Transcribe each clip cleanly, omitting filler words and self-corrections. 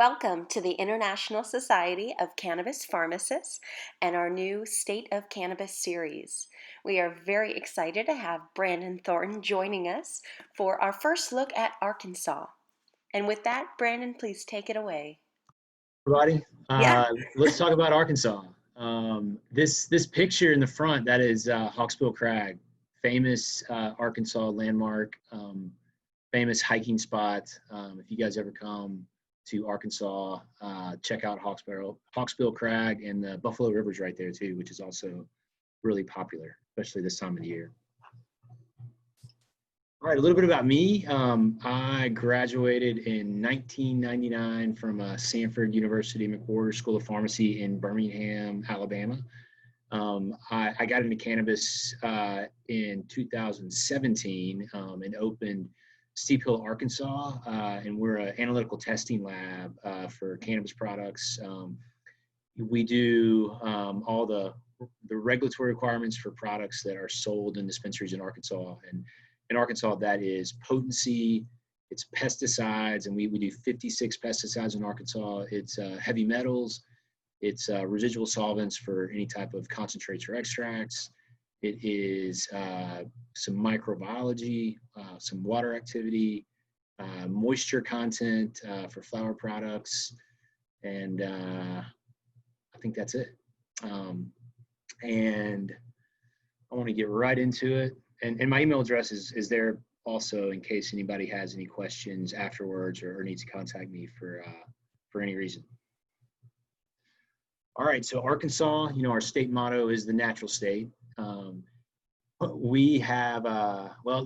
Welcome to the International Society of Cannabis Pharmacists and our new State of Cannabis series. We are very excited to have Brandon Thornton joining us for our first look at Arkansas. And with that, Brandon, please take it away. Everybody, Yeah. let's talk about Arkansas. This picture in the front, that is Hawksbill Crag, famous Arkansas landmark, famous hiking spot. If you guys ever come to Arkansas, check out Hawksbill Crag, and the Buffalo River's right there too, which is also really popular, especially this time of the year. All right, a little bit about me. I graduated in 1999 from Sanford University McWhorter School of Pharmacy in Birmingham, Alabama. I got into cannabis in 2017 and opened Steep Hill, Arkansas, and we're an analytical testing lab for cannabis products. We do all the regulatory requirements for products that are sold in dispensaries in Arkansas. And in Arkansas, that is potency, it's pesticides, and we do 56 pesticides in Arkansas. It's heavy metals, it's residual solvents for any type of concentrates or extracts. It is some microbiology, some water activity, moisture content for flower products, and I think that's it. And I want to get right into it. And my email address is there also in case anybody has any questions afterwards or needs to contact me for any reason. All right, so Arkansas, our state motto is the natural state. We have, what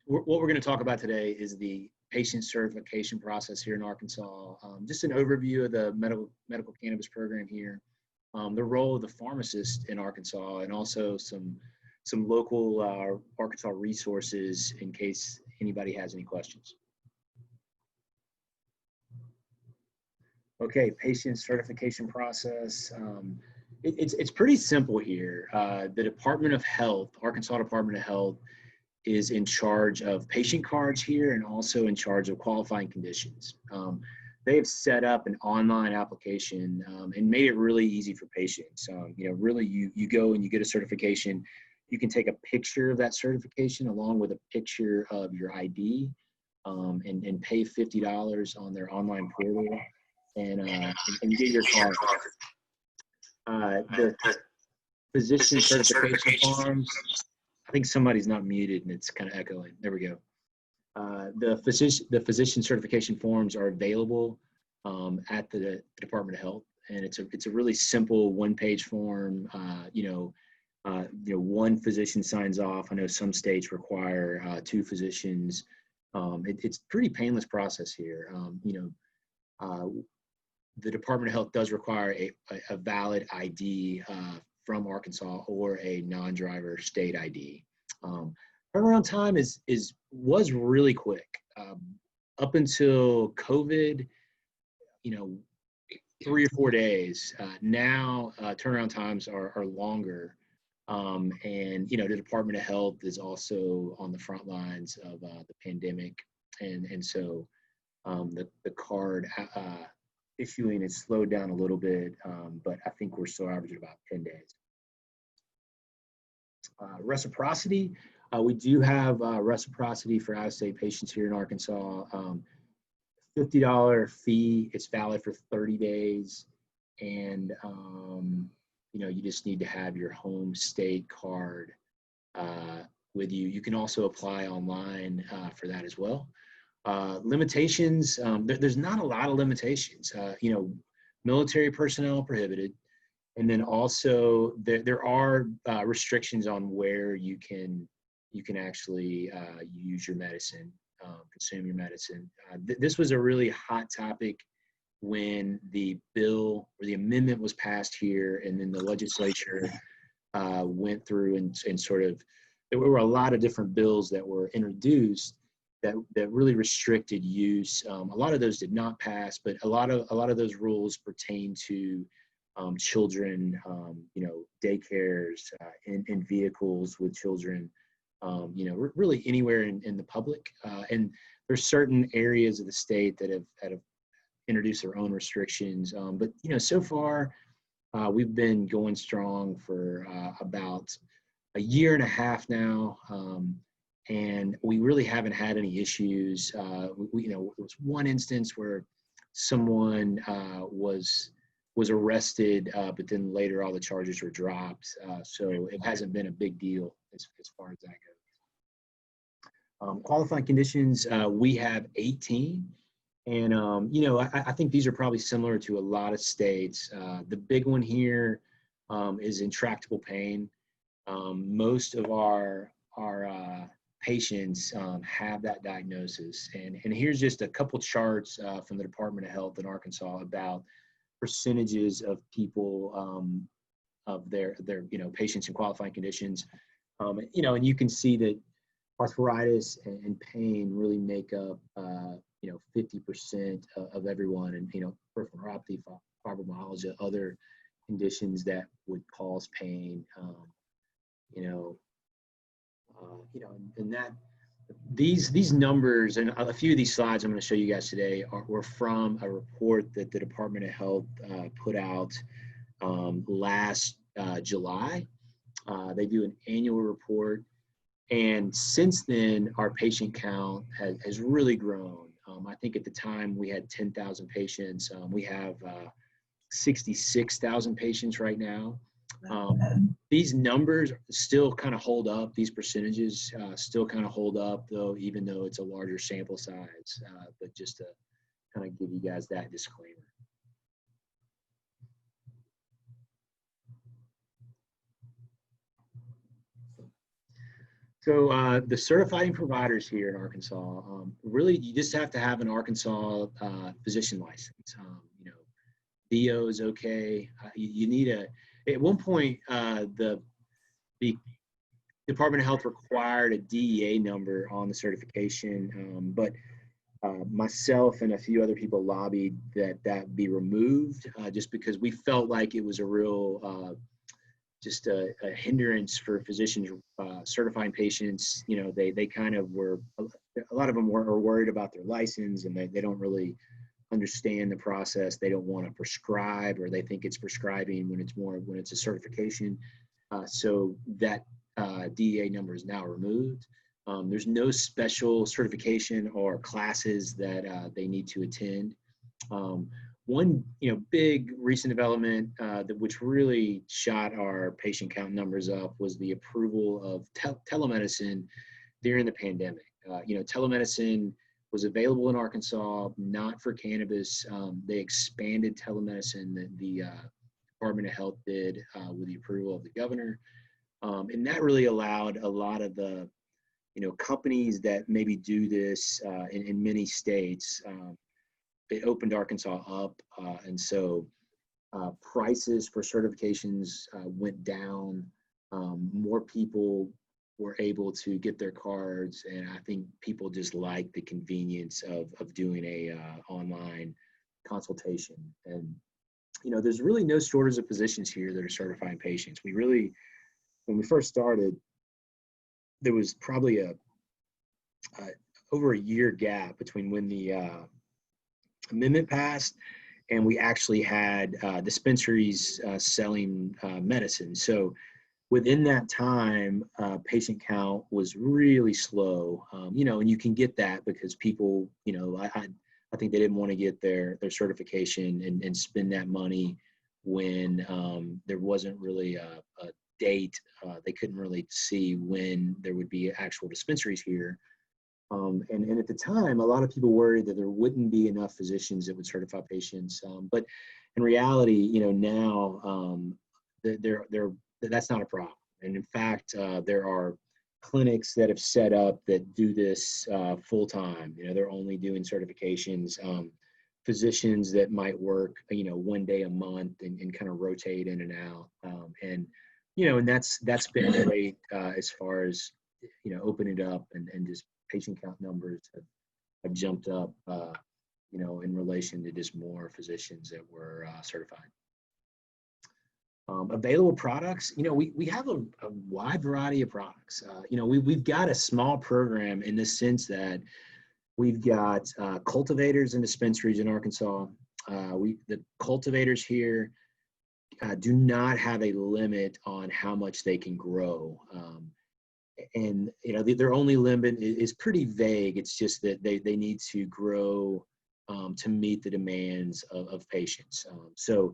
we're going to talk about today is the patient certification process here in Arkansas. Just an overview of the medical cannabis program here, the role of the pharmacist in Arkansas, and also some local Arkansas resources in case anybody has any questions. Okay, patient certification process. It's pretty simple here. The Department of Health, Arkansas Department of Health, is in charge of patient cards here and also in charge of qualifying conditions. They have set up an online application and made it really easy for patients. Really you go and you get a certification. You can take a picture of that certification along with a picture of your ID and pay $50 on their online portal and get your card. The physician certification forms, I think somebody's not muted and it's kind of echoing. There we go. The physician certification forms are available at the Department of Health, and it's a really simple one-page form. One physician signs off. I know some states require two physicians. It's a pretty painless process here. The Department of Health does require a valid ID from Arkansas or a non-driver state ID. Turnaround time was really quick. Up until COVID, 3 or 4 days. Now turnaround times are longer. And the Department of Health is also on the front lines of the pandemic, and so the card issuing is slowed down a little bit, but I think we're still averaging about 10 days. Reciprocity, we do have reciprocity for out-of-state patients here in Arkansas. $50 fee. It's valid for 30 days, and you just need to have your home state card with you. You can also apply online for that as well. Limitations, there's not a lot of limitations. Military personnel prohibited, and then also there are restrictions on where you can actually use your medicine, consume your medicine. This was a really hot topic when the bill or the amendment was passed here, and then the legislature went through and sort of, there were a lot of different bills that were introduced that really restricted use. A lot of those did not pass, but a lot of those rules pertain to children, daycares, in vehicles with children, really anywhere in the public. And there's certain areas of the state that have introduce their own restrictions. But so far we've been going strong for about a year and a half now, and we really haven't had any issues. There was one instance where someone was arrested, but then later all the charges were dropped. So it hasn't been a big deal as far as that goes. Qualifying conditions, we have 18. And, I think these are probably similar to a lot of states. The big one here is intractable pain. Most of our patients have that diagnosis. And here's just a couple charts from the Department of Health in Arkansas about percentages of people of their patients in qualifying conditions. And you can see that arthritis and pain really make up 50% of everyone, and peripheral neuropathy, fibromyalgia, other conditions that would cause pain. And that these numbers and a few of these slides I'm going to show you guys today were from a report that the Department of Health put out last July. They do an annual report, and since then our patient count has really grown. I think at the time we had 10,000 patients. We have 66,000 patients right now. These numbers still kind of hold up. These percentages still kind of hold up, though, even though it's a larger sample size. But just to kind of give you guys that disclaimer. So the certifying providers here in Arkansas, really, you just have to have an Arkansas physician license. DO is okay. You need at one point, the Department of Health required a DEA number on the certification, but myself and a few other people lobbied that be removed just because we felt like it was a real just a hindrance for physicians certifying patients. They kind of were, a lot of them were worried about their license, and they don't really understand the process. They don't want to prescribe, or they think it's prescribing when it's a certification. So that DEA number is now removed. There's no special certification or classes that they need to attend. One big recent development which really shot our patient count numbers up was the approval of telemedicine during the pandemic. Telemedicine was available in Arkansas, not for cannabis. They expanded telemedicine that the Department of Health did with the approval of the governor. And that really allowed a lot of the companies that maybe do this in many states. It opened Arkansas up, and so prices for certifications went down. More people were able to get their cards, and I think people just like the convenience of doing a online consultation. And there's really no shortage of physicians here that are certifying patients. When we first started, there was probably over a year gap between when the amendment passed and we actually had dispensaries selling medicine. So within that time, patient count was really slow. And you can get that because people, I think they didn't want to get their certification and spend that money when there wasn't really a date. They couldn't really see when there would be actual dispensaries here. And at the time, a lot of people worried that there wouldn't be enough physicians that would certify patients. But in reality, now that's not a problem. And in fact, there are clinics that have set up that do this full time. They're only doing certifications. Physicians that might work, one day a month and kind of rotate in and out. And that's been great as far as opening it up and just patient count numbers have jumped up, in relation to just more physicians that were certified. Available products, we have a wide variety of products. We've got a small program in the sense that We've got cultivators and dispensaries in Arkansas. The cultivators here do not have a limit on how much they can grow. And their only limit is pretty vague. It's just that they need to grow to meet the demands of patients. So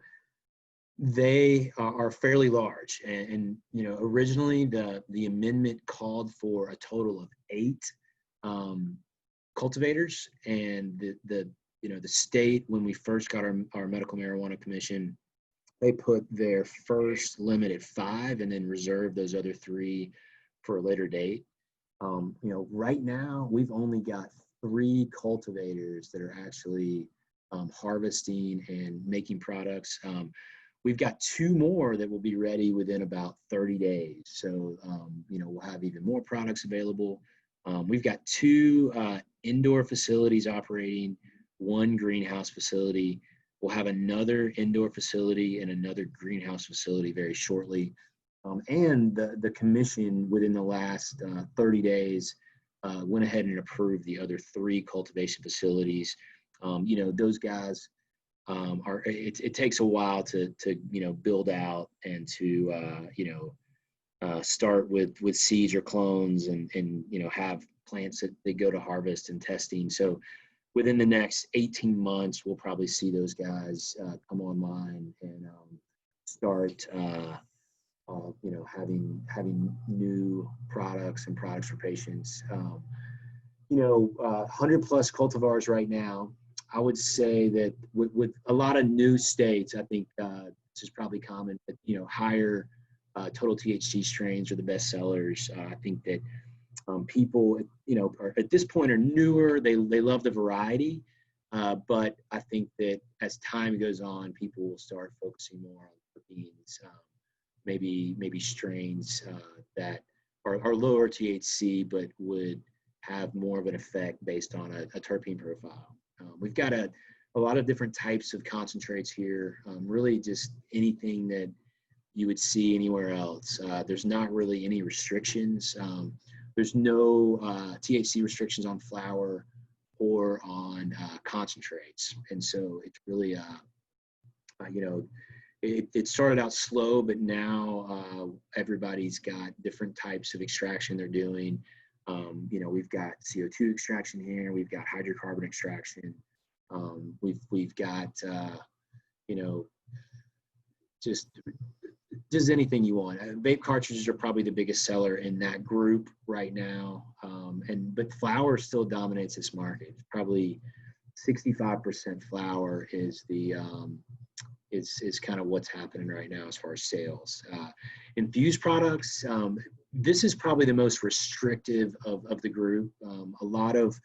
they are fairly large. And originally the amendment called for a total of 8 cultivators, and the state, when we first got our medical marijuana commission, they put their first limit at 5 and then reserved those other 3 for a later date. Right now we've only got 3 cultivators that are actually harvesting and making products. We've got 2 more that will be ready within about 30 days. So, we'll have even more products available. We've got 2 indoor facilities operating, 1 greenhouse facility. We'll have another indoor facility and another greenhouse facility very shortly. And the commission within the last 30 days went ahead and approved the other 3 cultivation facilities. Those guys it takes a while to build out and to start with seeds or clones and have plants that they go to harvest and testing. So within the next 18 months, we'll probably see those guys come online and start having new products and products for patients. 100 plus cultivars right now. I would say that with a lot of new states, I think this is probably common, but higher total THC strains are the best sellers. I think that people, are, at this point, are newer. They love the variety, but I think that as time goes on, people will start focusing more on terpenes, maybe strains that are lower THC, but would have more of an effect based on a terpene profile. We've got a lot of different types of concentrates here, really just anything that you would see anywhere else. There's not really any restrictions. There's no THC restrictions on flower or on concentrates. And so it's really, it started out slow, but now everybody's got different types of extraction they're doing. We've got CO2 extraction here. We've got hydrocarbon extraction. We've got, just anything you want. Vape cartridges are probably the biggest seller in that group right now. But flower still dominates this market. Probably 65% flower is is kind of what's happening right now as far as sales. Infused products, this is probably the most restrictive of the group. A lot of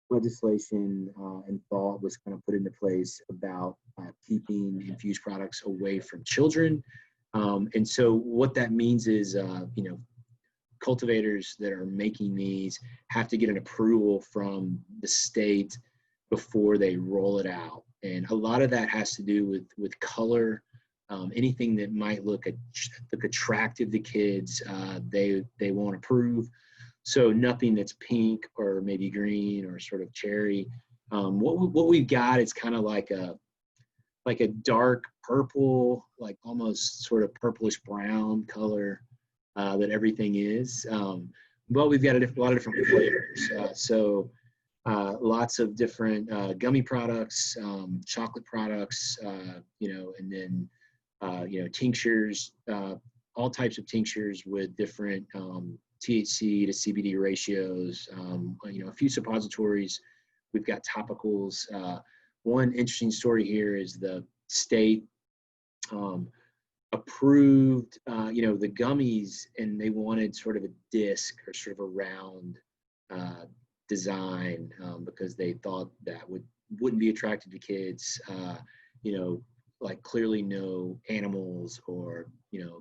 legislation and thought was kind of put into place about keeping infused products away from children. And so what that means is, cultivators that are making these have to get an approval from the state before they roll it out. And a lot of that has to do with color. Anything that might look attractive to kids, they won't approve. So nothing that's pink or maybe green or sort of cherry. What we've got is kind of like a dark purple, like almost sort of purplish brown color that everything is. But we've got a lot of different flavors. Lots of different gummy products, chocolate products, and then, tinctures, all types of tinctures with different THC to CBD ratios, a few suppositories. We've got topicals. One interesting story here is the state approved, the gummies, and they wanted sort of a disc or sort of a round design because they thought that wouldn't be attractive to kids. Like clearly no animals or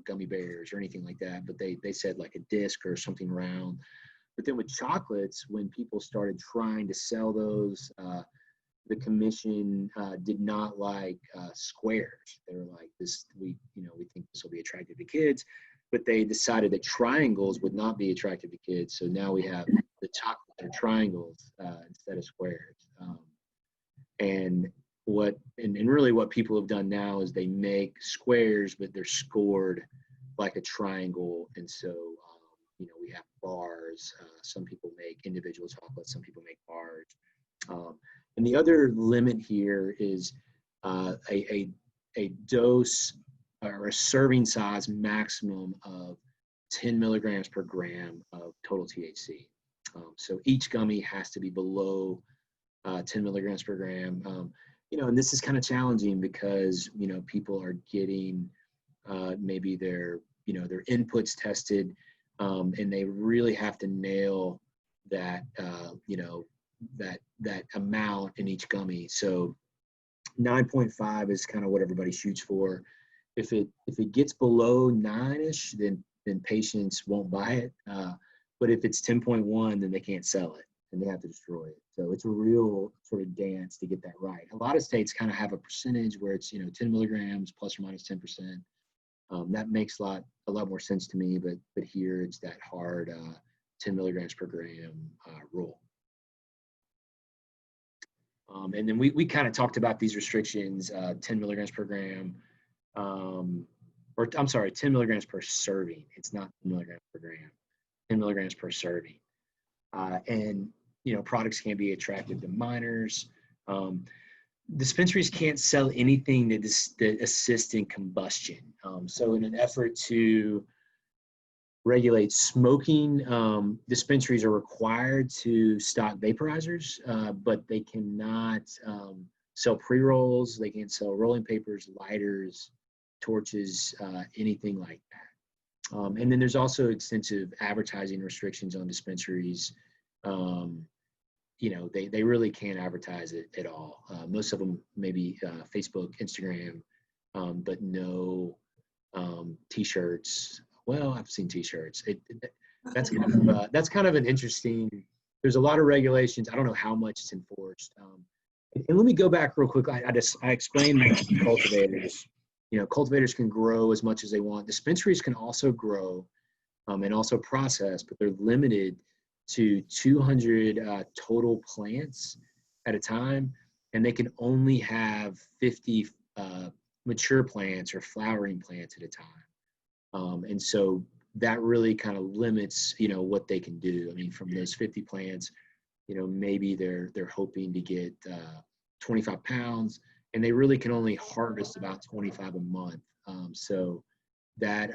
gummy bears or anything like that, but they said like a disc or something round. But then with chocolates, when people started trying to sell those, the commission did not like squares. They were like, we think this will be attractive to kids, but they decided that triangles would not be attractive to kids. So now we have chocolates are triangles instead of squares. And really what people have done now is they make squares, but they're scored like a triangle. And so, we have bars. Some people make individual chocolates, some people make bars. And the other limit here is a dose or a serving size maximum of 10 milligrams per gram of total THC. So each gummy has to be below 10 milligrams per gram. And this is kind of challenging because, people are getting maybe their inputs tested, and they really have to nail that, that amount in each gummy. So 9.5 is kind of what everybody shoots for. If it gets below 9-ish, then patients won't buy it. But if it's 10.1, then they can't sell it and they have to destroy it. So it's a real sort of dance to get that right. A lot of states kind of have a percentage where it's 10 milligrams plus or minus 10%. That makes a lot more sense to me, but here it's that hard 10 milligrams per gram rule. And then we kind of talked about these restrictions, 10 milligrams per gram, 10 milligrams per serving. It's not milligrams per gram, 10 milligrams per serving. And products can be attractive to minors. Dispensaries can't sell anything that assists in combustion. So in an effort to regulate smoking, dispensaries are required to stock vaporizers, but they cannot sell pre-rolls. They can't sell rolling papers, lighters, torches, anything like that. And then there's also extensive advertising restrictions on dispensaries. They really can't advertise it at all. Most of them maybe Facebook, Instagram, but no T-shirts. Well, I've seen T-shirts. That's kind of an interesting. There's a lot of regulations. I don't know how much it's enforced. And let me go back real quick. I explained that to cultivators. Cultivators can grow as much as they want. Dispensaries can also grow and also process, but they're limited to 200 total plants at a time, and they can only have 50 mature plants or flowering plants at a time. And so that really kind of limits, what they can do. I mean, from those 50 plants, maybe they're hoping to get 25 pounds, and they really can only harvest about 25 a month. So that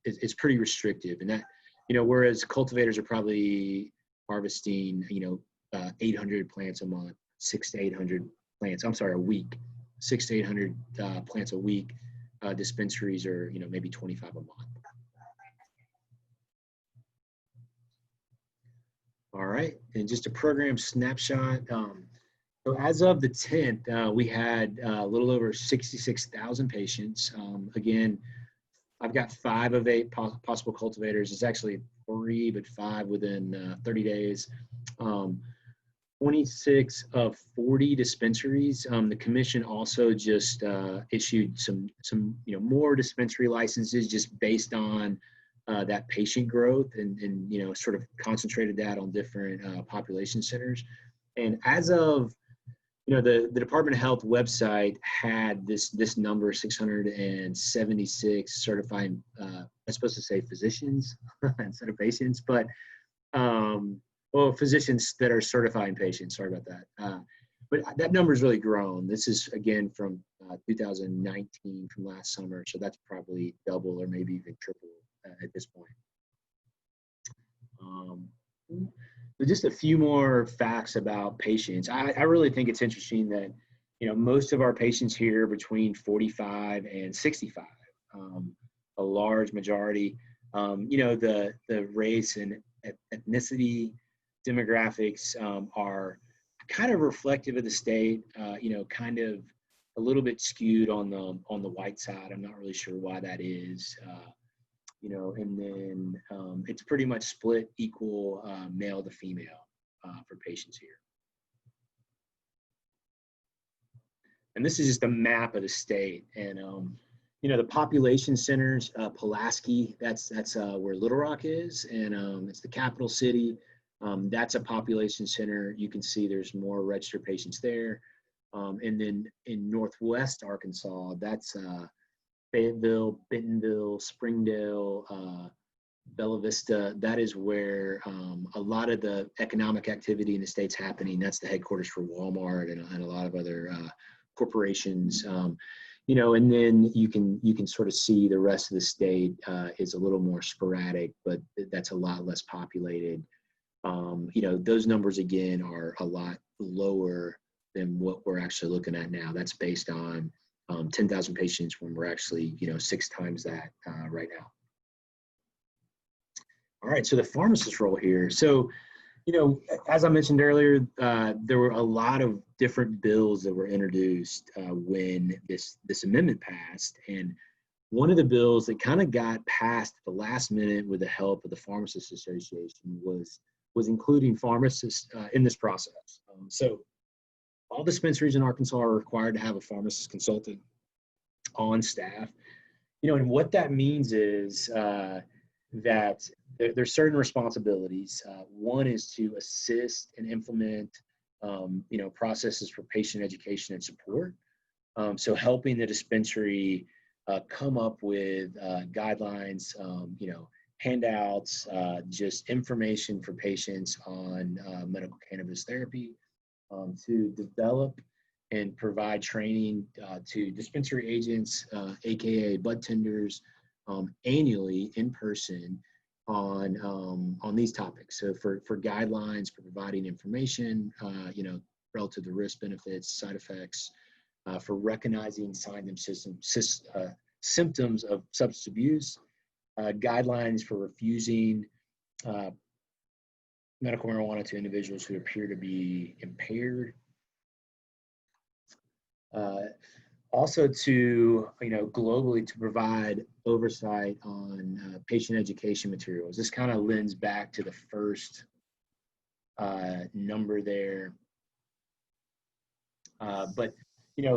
it's pretty restrictive, and that, whereas cultivators are probably harvesting, 800 plants a month, 600 to 800 plants. I'm sorry, a week, 600 to 800 plants a week. Dispensaries are, maybe 25 a month. All right, and just a program snapshot. So as of the 10th, we had a little over 66,000 patients. Again, I've got 5 of 8 possible cultivators. It's actually 3, but 5 within 30 days. 26 of 40 dispensaries. The commission also just issued some more dispensary licenses just based on that patient growth, and sort of concentrated that on different population centers. And as of the Department of Health website had this number 676 certifying, I'm supposed to say physicians instead of patients, but physicians that are certifying patients. Sorry about that. But that number's really grown. This is again from 2019, from last summer, so that's probably double or maybe even triple at this point. So just a few more facts about patients. I really think it's interesting that, most of our patients here are between 45 and 65, a large majority. The race and ethnicity demographics are kind of reflective of the state, kind of a little bit skewed on the white side. I'm not really sure why that is. And then it's pretty much split equal male to female for patients here. And this is just a map of the state. And, the population centers, Pulaski, that's where Little Rock is. And it's the capital city. That's a population center. You can see there's more registered patients there. And then in Northwest Arkansas, that's Fayetteville, Bentonville, Springdale, Bella Vista. That is where a lot of the economic activity in the state's happening. That's the headquarters for Walmart and a lot of other corporations. And then you can sort of see the rest of the state is a little more sporadic, but that's a lot less populated. Those numbers again are a lot lower than what we're actually looking at now. That's based on 10,000 patients when we're actually 6 times that right now. All right, so the pharmacist role here. So, as I mentioned earlier, there were a lot of different bills that were introduced when this amendment passed. And one of the bills that kind of got passed at the last minute with the help of the Pharmacists Association was including pharmacists in this process. So all dispensaries in Arkansas are required to have a pharmacist consultant on staff. And what that means is that there's certain responsibilities. One is to assist and implement, processes for patient education and support. So helping the dispensary come up with guidelines, handouts, just information for patients on medical cannabis therapy, to develop and provide training to dispensary agents, AKA bud tenders, annually in person on these topics. So for guidelines, for providing information, relative to risk, benefits, side effects, for recognizing signs and symptoms of substance abuse, guidelines for refusing medical marijuana to individuals who appear to be impaired. Also to, globally to provide oversight on patient education materials. This kind of lends back to the first number there. But,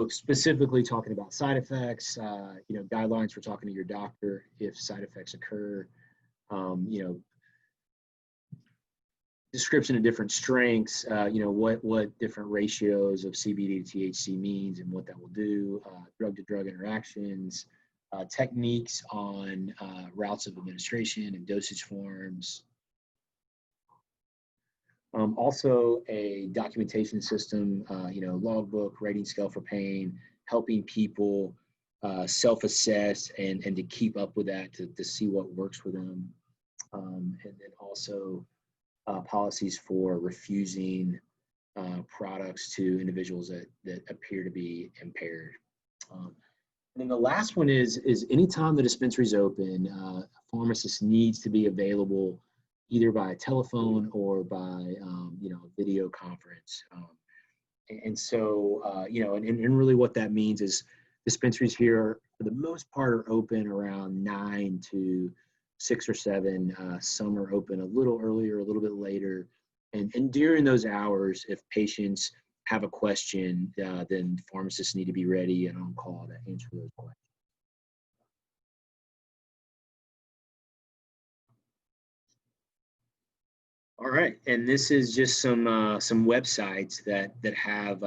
specifically talking about side effects, guidelines for talking to your doctor if side effects occur, description of different strengths, what different ratios of CBD to THC means and what that will do, drug-to-drug interactions, techniques on routes of administration and dosage forms. Also a documentation system, logbook, rating scale for pain, helping people self-assess and to keep up with that to see what works for them. And then also policies for refusing products to individuals that appear to be impaired. And then the last one is anytime the dispensary is open, a pharmacist needs to be available either by telephone or by video conference. And so, and really what that means is dispensaries here, for the most part, are open around 9 to 6 or 7. Some are open a little earlier, a little bit later. And during those hours, if patients have a question, then pharmacists need to be ready and on call to answer those questions. All right, and this is just some websites that have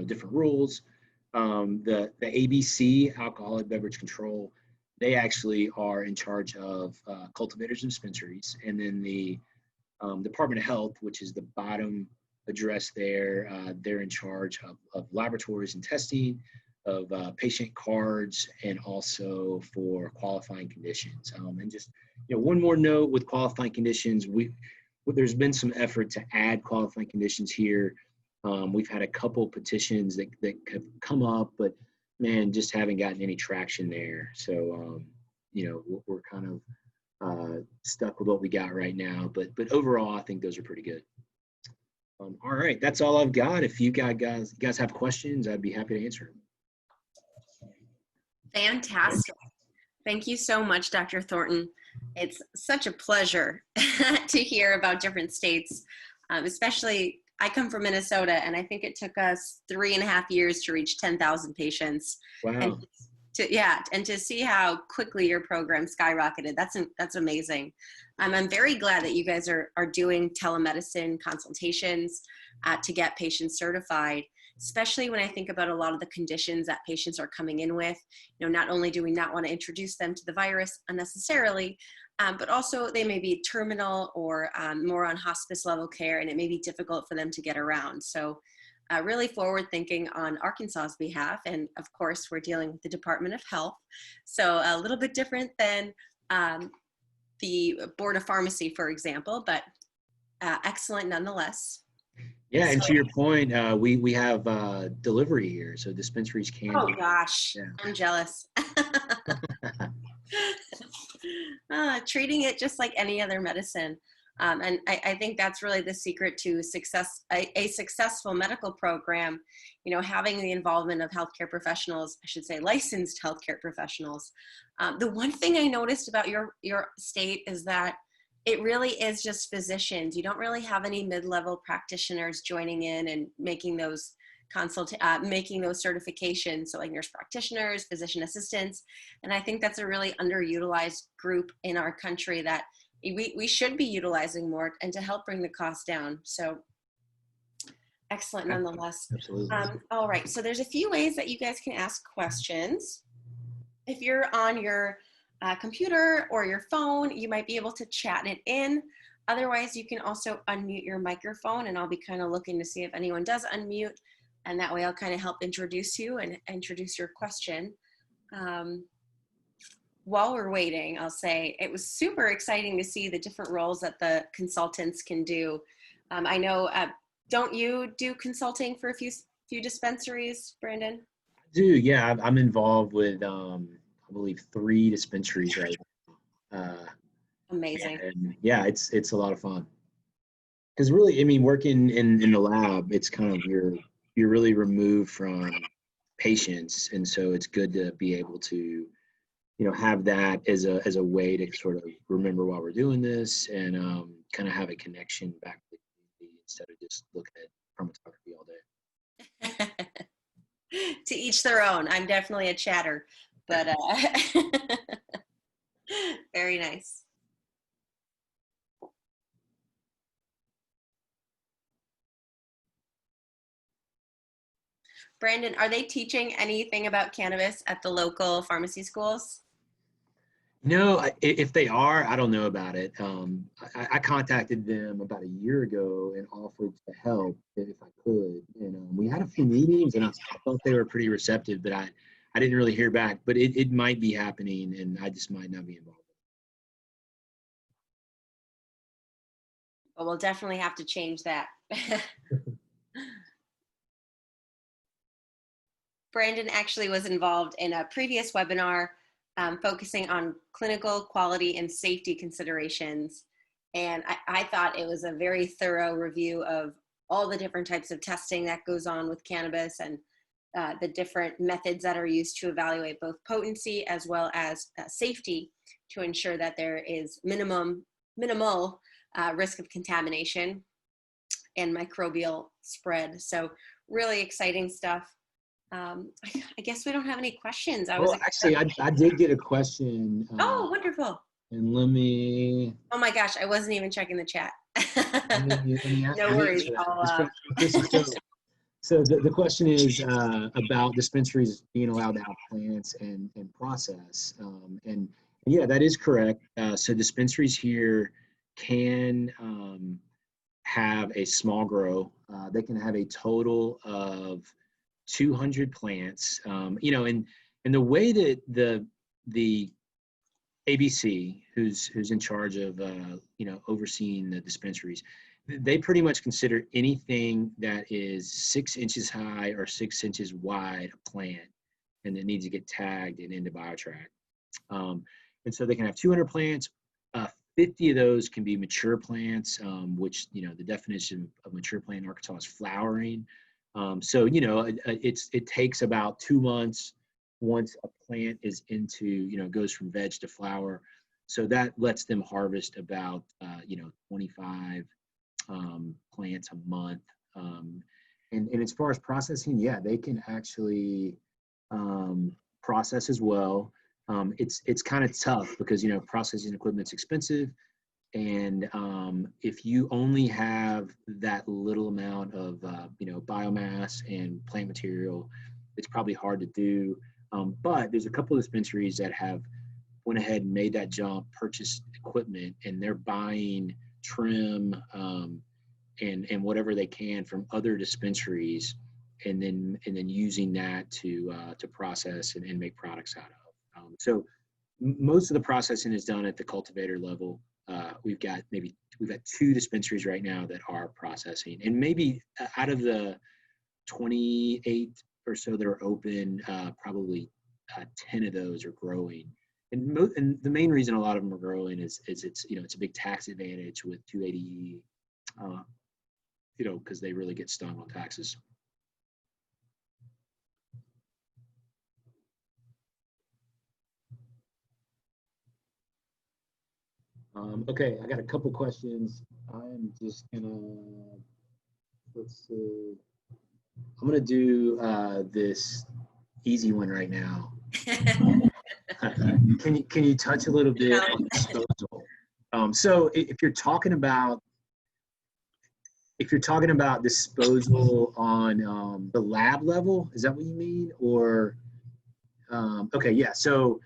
different rules. The ABC, Alcoholic Beverage Control, they actually are in charge of cultivators and dispensaries, and then the Department of Health, which is the bottom address there, they're in charge of laboratories and testing, of patient cards, and also for qualifying conditions. And just one more note with qualifying conditions, there's been some effort to add qualifying conditions here. We've had a couple petitions that have come up, but man, just haven't gotten any traction there. So, we're kind of stuck with what we got right now. But overall, I think those are pretty good. All right, that's all I've got. If you guys have questions, I'd be happy to answer them. Fantastic. Thank you so much, Dr. Thornton. It's such a pleasure to hear about different states, especially I come from Minnesota, and I think it took us 3.5 years to reach 10,000 patients. Wow. And to see how quickly your program skyrocketed, that's amazing. I'm very glad that you guys are doing telemedicine consultations to get patients certified, especially when I think about a lot of the conditions that patients are coming in with. You know, not only do we not want to introduce them to the virus unnecessarily, but also they may be terminal or more on hospice level care, and it may be difficult for them to get around. So really forward thinking on Arkansas's behalf. And of course, we're dealing with the Department of Health. So a little bit different than the Board of Pharmacy, for example, but excellent nonetheless. Yeah, So, and to your point, we have delivery here, so dispensaries can oh do. gosh, Yeah. I'm jealous. Treating it just like any other medicine. And I think that's really the secret to success, a successful medical program, you know, having the involvement of healthcare professionals, I should say licensed healthcare professionals. The one thing I noticed about your state is that it really is just physicians. You don't really have any mid-level practitioners joining in and making those making those certifications. So like nurse practitioners, physician assistants. And I think that's a really underutilized group in our country that we should be utilizing more and to help bring the cost down. So excellent nonetheless. Absolutely. All right, so there's a few ways that you guys can ask questions. If you're on your computer or your phone, you might be able to chat it in. Otherwise, you can also unmute your microphone, and I'll be kind of looking to see if anyone does unmute, and that way I'll kind of help introduce you and introduce your question. While we're waiting, I'll say it was super exciting to see the different roles that the consultants can do. I know, don't you do consulting for a few dispensaries, Brandon? I do, yeah. I'm involved with, I believe, 3 dispensaries right now. Amazing. And yeah, it's a lot of fun. Because really, I mean, working in the lab, it's kind of you're really removed from patients, and so it's good to be able to, you know, have that as a way to sort of remember why we're doing this and kind of have a connection back to the community instead of just looking at chromatography all day. To each their own. I'm definitely a chatter, but very nice. Brandon, are they teaching anything about cannabis at the local pharmacy schools? No, if they are, I don't know about it. I contacted them about a year ago and offered to help if I could. And we had a few meetings, and I thought they were pretty receptive, but I didn't really hear back. But it might be happening, and I just might not be involved. But we'll definitely have to change that. Brandon actually was involved in a previous webinar focusing on clinical quality and safety considerations. And I thought it was a very thorough review of all the different types of testing that goes on with cannabis and the different methods that are used to evaluate both potency as well as safety to ensure that there is minimal risk of contamination and microbial spread. So really exciting stuff. I guess we don't have any questions. Well, actually, I did get a question. Oh, wonderful. And let me. Oh my gosh, I wasn't even checking the chat. No let me worries. answer that. So the question is about dispensaries being allowed to have plants and process. And yeah, that is correct. So dispensaries here can have a small grow. They can have a total of 200 plants. You know, and the way that the ABC, who's in charge of you know, overseeing the dispensaries, they pretty much consider anything that is 6 inches high or 6 inches wide a plant, and it needs to get tagged and into BioTrack. And so they can have 200 plants. 50 of those can be mature plants, which, you know, the definition of mature plant in Arkansas is flowering. So, you know, it takes about 2 months once a plant is into, you know, goes from veg to flower. So that lets them harvest about, you know, 25 plants a month. And as far as processing, yeah, they can actually process as well. It's kind of tough because, you know, processing equipment's expensive. And if you only have that little amount of biomass and plant material, it's probably hard to do. But there's a couple of dispensaries that have went ahead and made that jump, purchased equipment, and they're buying trim and whatever they can from other dispensaries, and then using that to process and make products out of. So most of the processing is done at the cultivator level. We've got 2 dispensaries right now that are processing, and maybe out of the 28 or so that are open, probably 10 of those are growing. And the main reason a lot of them are growing is it's a big tax advantage with 280E, because they really get stung on taxes. Okay, I got a couple questions. I'm just gonna, let's see. I'm gonna do this easy one right now. Can you touch a little bit on disposal? So if you're talking about disposal on the lab level, is that what you mean? Or okay, yeah. So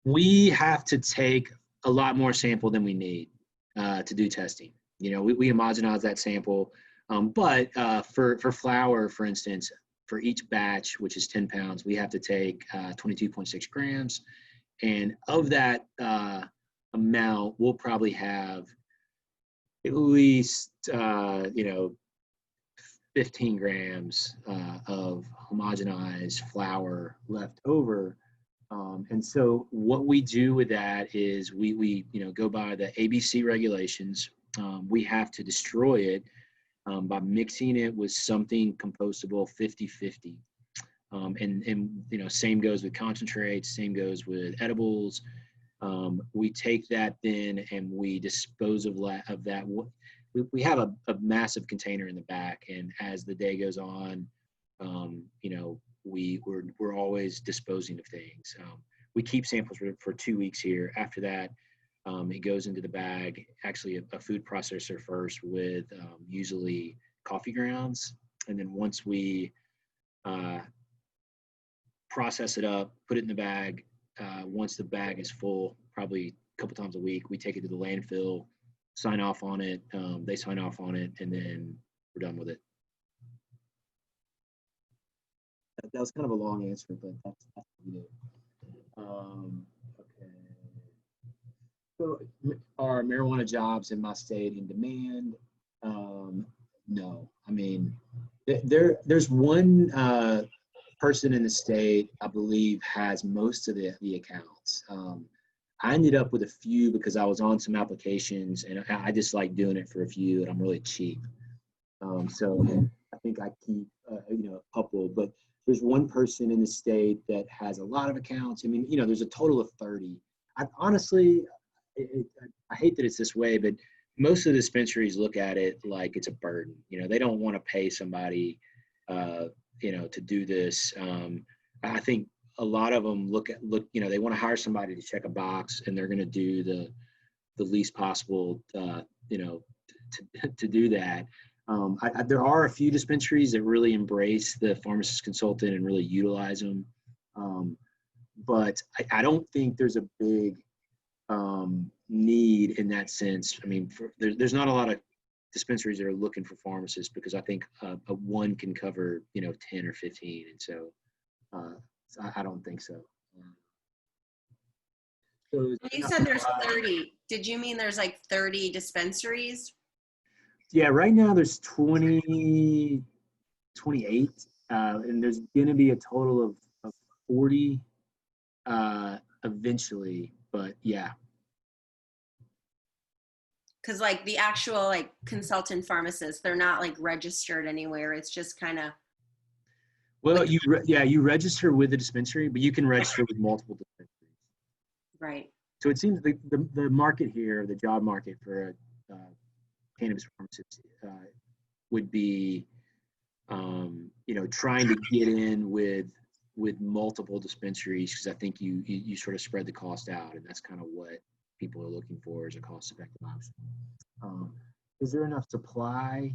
we have to take a lot more sample than we need to do testing. We homogenize that sample, but for flour, for instance, for each batch, which is 10 pounds, we have to take 22.6 grams. And of that amount, we'll probably have at least, 15 grams of homogenized flour left over. And so what we do with that is we go by the ABC regulations. We have to destroy it by mixing it with something compostable 50-50. And same goes with concentrates, same goes with edibles. We take that then and we dispose of that. We have a massive container in the back, and as the day goes on, we're always disposing of things. We keep samples for 2 weeks here. After that, it goes into the bag, actually a food processor first with usually coffee grounds. And then once we process it up, put it in the bag, once the bag is full, probably a couple times a week, we take it to the landfill, sign off on it, they sign off on it, and then we're done with it. That was kind of a long answer, but that's what we do. Okay. So are marijuana jobs in my state in demand? No. I mean, there's one person in the state, I believe, has most of the accounts. I ended up with a few because I was on some applications, and I just like doing it for a few, and I'm really cheap. So I think I keep a couple, but there's one person in the state that has a lot of accounts. I mean, there's a total of 30. Honestly, I hate that it's this way, but most of the dispensaries look at it like it's a burden. They don't want to pay somebody, to do this. I think a lot of them look, they want to hire somebody to check a box, and they're going to do the least possible, to do that. There are a few dispensaries that really embrace the pharmacist consultant and really utilize them. But I don't think there's a big need in that sense. I mean, there's not a lot of dispensaries that are looking for pharmacists, because I think a one can cover, 10 or 15. And so I don't think so. So you said there's 30. Did you mean there's like 30 dispensaries? Yeah, right now there's 28, and there's going to be a total of 40 eventually, but yeah. Because like the actual like consultant pharmacists, they're not like registered anywhere. It's just kind of. Well, you register with the dispensary, but you can register with multiple dispensaries. Right. So it seems the market here, the job market for a cannabis pharmacist would be, trying to get in with multiple dispensaries, because I think you sort of spread the cost out, and that's kind of what people are looking for as a cost-effective option. Is there enough supply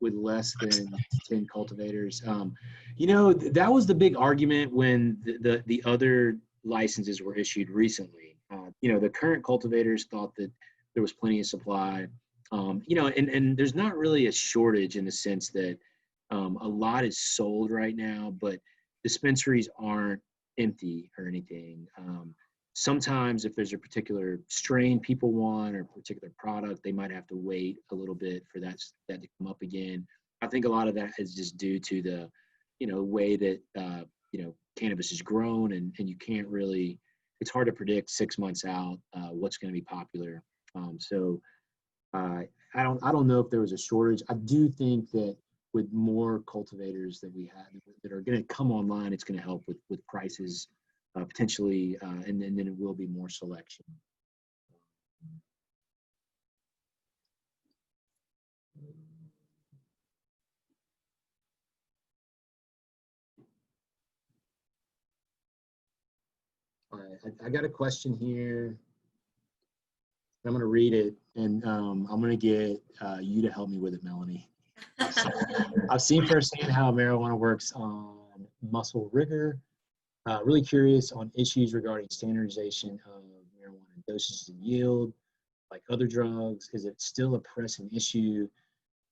with less than 10 cultivators? That was the big argument when the other licenses were issued recently. The current cultivators thought that there was plenty of supply. And there's not really a shortage in the sense that a lot is sold right now, but dispensaries aren't empty or anything. Sometimes if there's a particular strain people want or a particular product, they might have to wait a little bit for that to come up again. I think a lot of that is just due to the, way that, cannabis is grown, and you can't really, it's hard to predict 6 months out what's going to be popular. I don't know if there was a shortage. I do think that with more cultivators that we have that are going to come online, it's going to help with prices potentially, and then it will be more selection. All right, I got a question here. I'm going to read it, and I'm going to get you to help me with it, Melanie. I've seen firsthand how marijuana works on muscle rigor. Really curious on issues regarding standardization of marijuana dosages and yield, like other drugs. Is it still a pressing issue?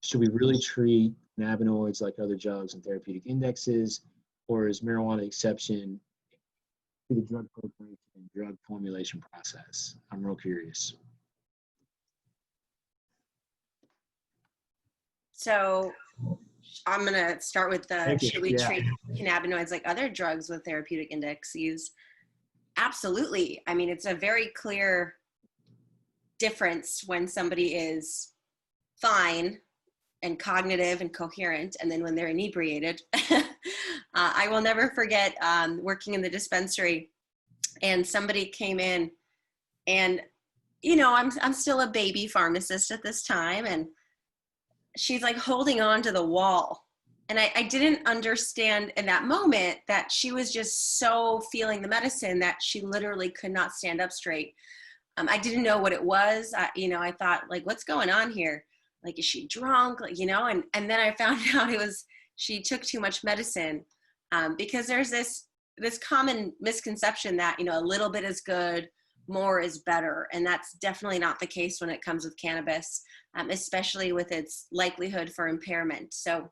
Should we really treat cannabinoids like other drugs and therapeutic indexes, or is marijuana exception to the drug preparation and drug formulation process? I'm real curious. So I'm going to start with should we Yeah. treat cannabinoids like other drugs with therapeutic indices? Absolutely. I mean, it's a very clear difference when somebody is fine and cognitive and coherent, and then when they're inebriated. I will never forget working in the dispensary, and somebody came in, and I'm still a baby pharmacist at this time, and she's like holding on to the wall. And I didn't understand in that moment that she was just so feeling the medicine that she literally could not stand up straight. I didn't know what it was. I thought, like, what's going on here? Like, is she drunk? Like, and then I found out she took too much medicine, because there's this common misconception that, a little bit is good, more is better. And that's definitely not the case when it comes with cannabis, especially with its likelihood for impairment. So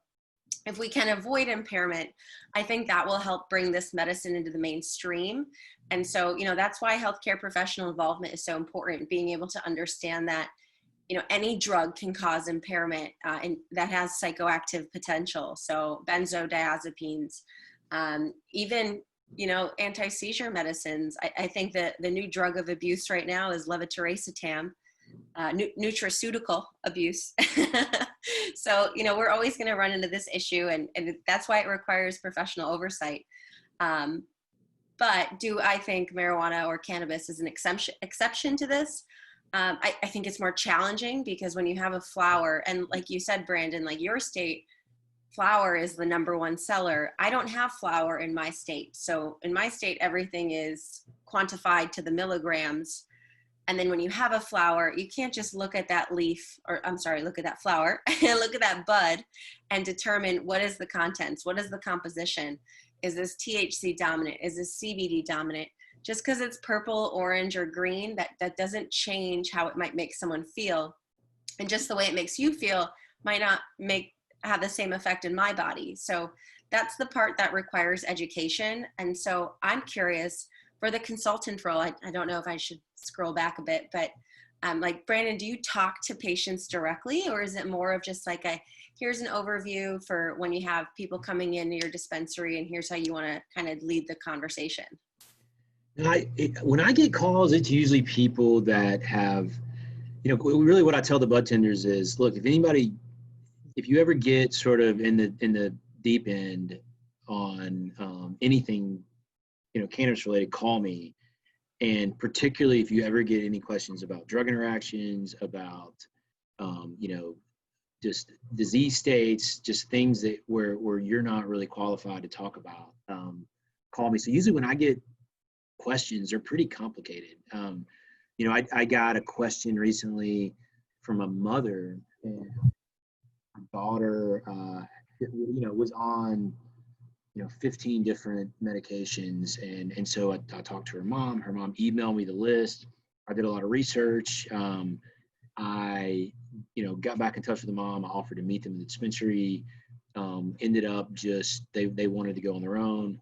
if we can avoid impairment, I think that will help bring this medicine into the mainstream. And so, that's why healthcare professional involvement is so important, being able to understand that, any drug can cause impairment, and that has psychoactive potential. So benzodiazepines, even, anti-seizure medicines. I think that the new drug of abuse right now is levetiracetam, nutraceutical abuse. So, we're always going to run into this issue, and that's why it requires professional oversight. But do I think marijuana or cannabis is an exception to this? I think it's more challenging, because when you have a flower, and like you said, Brandon, like your state, flower is the #1 seller. I don't have flower in my state. So in my state, everything is quantified to the milligrams. And then when you have a flower, you can't just look at that leaf, look at that flower, and look at that bud and determine what is the contents, what is the composition. Is this THC dominant? Is this CBD dominant? Just because it's purple, orange, or green, that doesn't change how it might make someone feel. And just the way it makes you feel might not have the same effect in my body. So that's the part that requires education. And so I'm curious, for the consultant role, I don't know if I should scroll back a bit, but like, Brandon, do you talk to patients directly, or is it more of just like here's an overview for when you have people coming into your dispensary, and here's how you want to kind of lead the conversation? When I get calls, it's usually people that have, really what I tell the bud tenders is, look, if you ever get sort of in the deep end on anything, cannabis related, call me. And particularly if you ever get any questions about drug interactions, about, just disease states, just things that where you're not really qualified to talk about, call me. So usually when I get questions, they're pretty complicated. I got a question recently from a mother, and her daughter, was on 15 different medications. And so I talked to her mom. Her mom emailed me the list. I did a lot of research. I, got back in touch with the mom. I offered to meet them in the dispensary. Ended up just, they wanted to go on their own.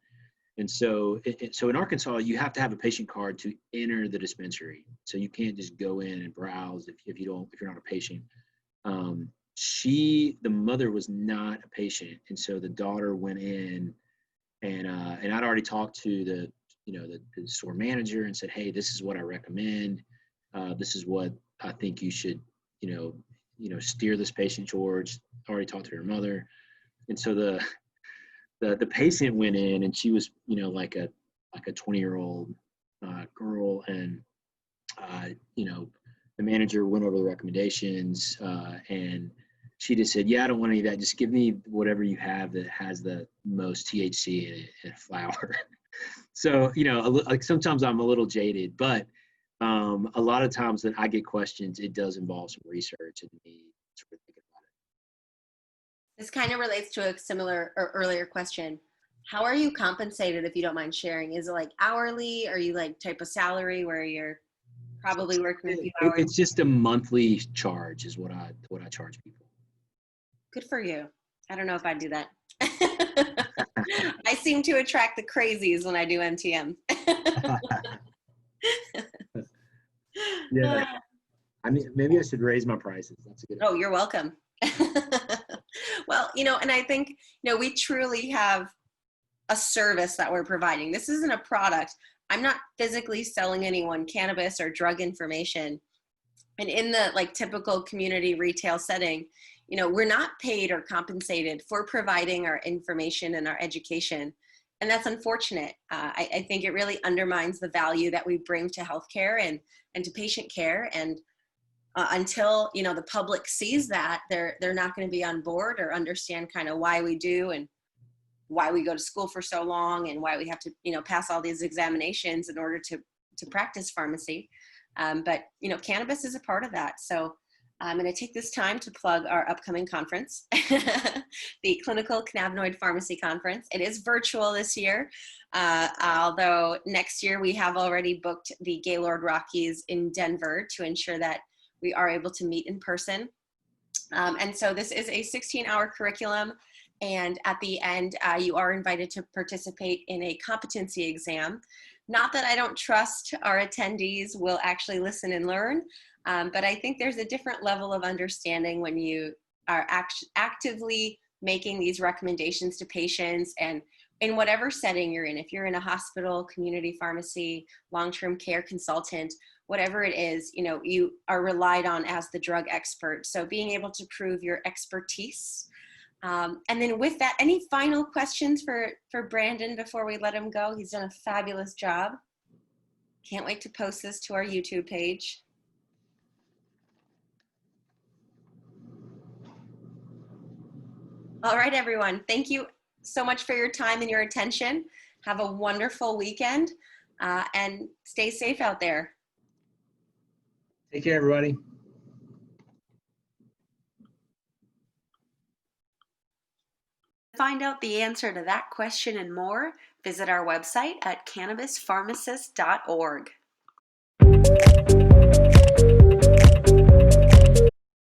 And so, so in Arkansas, you have to have a patient card to enter the dispensary. So you can't just go in and browse if you're not a patient. The mother was not a patient. And so the daughter went in, and I'd already talked to the store manager and said, hey, this is what I recommend. This is what I think you should, steer this patient towards. Already talked to her mother. And so the patient went in, and she was, like a 20-year-old girl. And, the manager went over the recommendations, and she just said, yeah, I don't want any of that. Just give me whatever you have that has the most THC in it and flower. So, like sometimes I'm a little jaded, but a lot of times that I get questions, it does involve some research and me sort of thinking about it. This kind of relates to a similar or earlier question. How are you compensated, if you don't mind sharing? Is it like hourly? Or are you like type of salary where you're probably working a few hours? It's just a monthly charge is what I charge people. Good for you. I don't know if I'd do that. I seem to attract the crazies when I do MTM. Yeah. I mean, maybe I should raise my prices. That's a good idea. Oh, you're welcome. Well, and I think, we truly have a service that we're providing. This isn't a product. I'm not physically selling anyone cannabis or drug information. And in the like typical community retail setting, we're not paid or compensated for providing our information and our education. And that's unfortunate. I think it really undermines the value that we bring to healthcare and to patient care. And until, the public sees that, they're not going to be on board or understand kind of why we do and why we go to school for so long and why we have to, pass all these examinations in order to practice pharmacy. But, cannabis is a part of that. So I'm going to take this time to plug our upcoming conference, the Clinical Cannabinoid Pharmacy Conference. It is virtual this year, although next year we have already booked the Gaylord Rockies in Denver to ensure that we are able to meet in person. And so this is a 16-hour curriculum. And at the end, you are invited to participate in a competency exam. Not that I don't trust our attendees will actually listen and learn, but I think there's a different level of understanding when you are actively making these recommendations to patients, and in whatever setting you're in. If you're in a hospital, community pharmacy, long-term care consultant, whatever it is, you are relied on as the drug expert. So being able to prove your expertise. And then with that, any final questions for Brandon before we let him go? He's done a fabulous job. Can't wait to post this to our YouTube page. All right, everyone. Thank you so much for your time and your attention. Have a wonderful weekend, and stay safe out there. Take care, everybody. To find out the answer to that question and more, visit our website at cannabispharmacist.org.